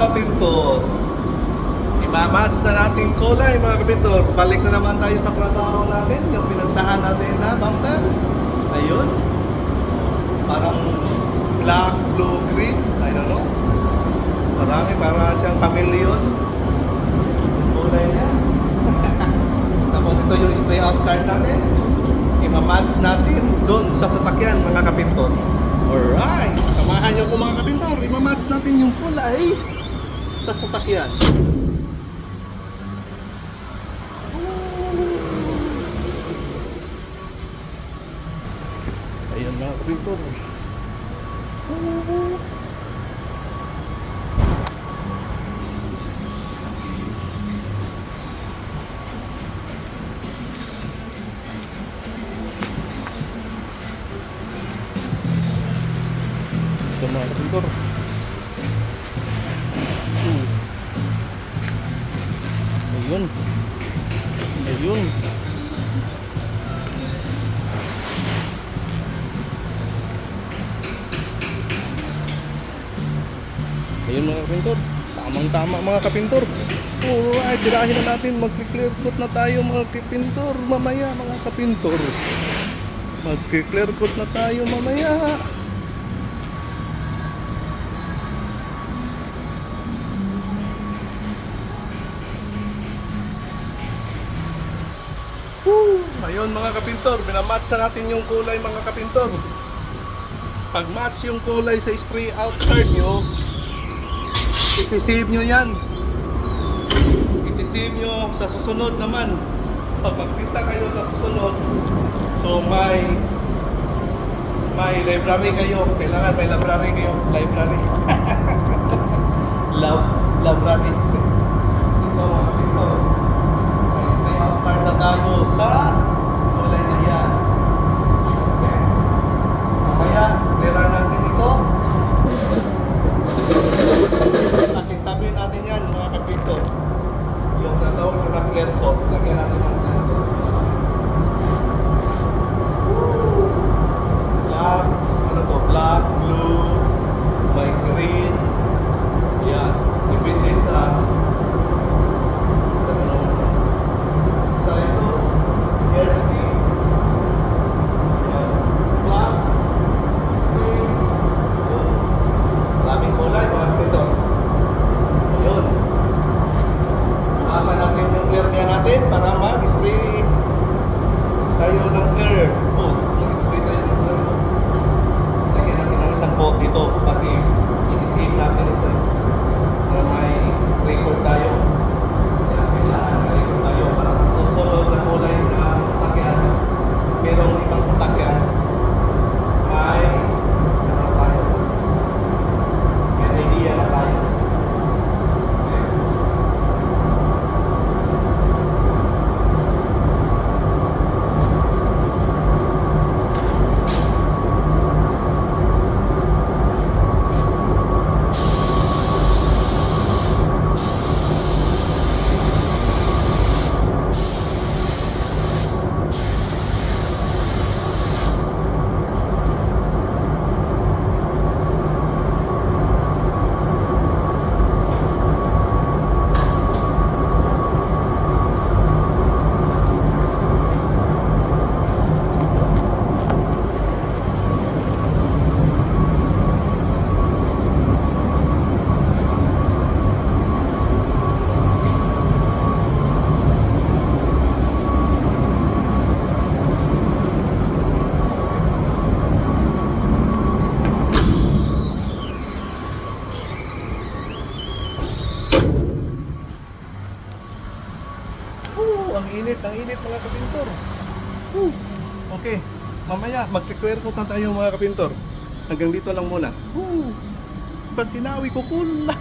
kapintor, imamatch na natin kulay mga kapintor. Balik na naman tayo sa trabaho natin, yung pinuntahan natin na bunker. Ayun. Parang black, blue, green. I don't know. Marami, para siyang chameleon. Yung kulay niya. Tapos ito yung spray out card natin. Imamatch natin doon sa sasakyan mga kapintor. Alright! Samahan nyo ko mga kapintor. Imamatch natin yung kulay sa sasakyan. Ayan mga kapintor. Ito mga kapintor. Ayun. Ayun. Ayun mga kapintor. Tamang-tama mga kapintor. Alright, dirahin na natin. Mag-clear coat na tayo mga kapintor. Mamaya mga kapintor. Mag-clear coat na tayo mamaya. Ayun mga kapintor, binamatch na natin yung kulay mga kapintor. Pag match yung kulay sa spray out card nyo, isi-save nyo yan. Isi-save nyo sa susunod naman. Pag magpinta kayo sa susunod, so may library kayo. Kailangan may library kayo. Library. Library. Ito mga kapintor. May spray out card na tayo sa kulay na yan. Okay. Mamaya, lera natin ito. Tabi natin yan mga kapintor. Yung natawag na clear coat, lagyan natin ng clear coat. Black, ano to? Black, blue, may green. Yan. Depende sa ito, airspeed. Yan. Black, grease. Maraming kulay mga kapintor. Ayun. Bukasan natin yung clear gun natin para mag-spray tayo ng clear coat. Mag-spray tayo ng clear coat. Lagyan natin ng isang coat dito kasi isi-save natin ito. Para may record tayo. Kaya kailangan may record tayo para sa susunod na kulay na sasakyan. Merong ibang sasakyan may ano na tayo. May idea na tayo. Ang init mga kapintor. Okay, mamaya mag-clear coat na tayo mga kapintor. Hanggang dito lang muna. Pasinawi ko kula.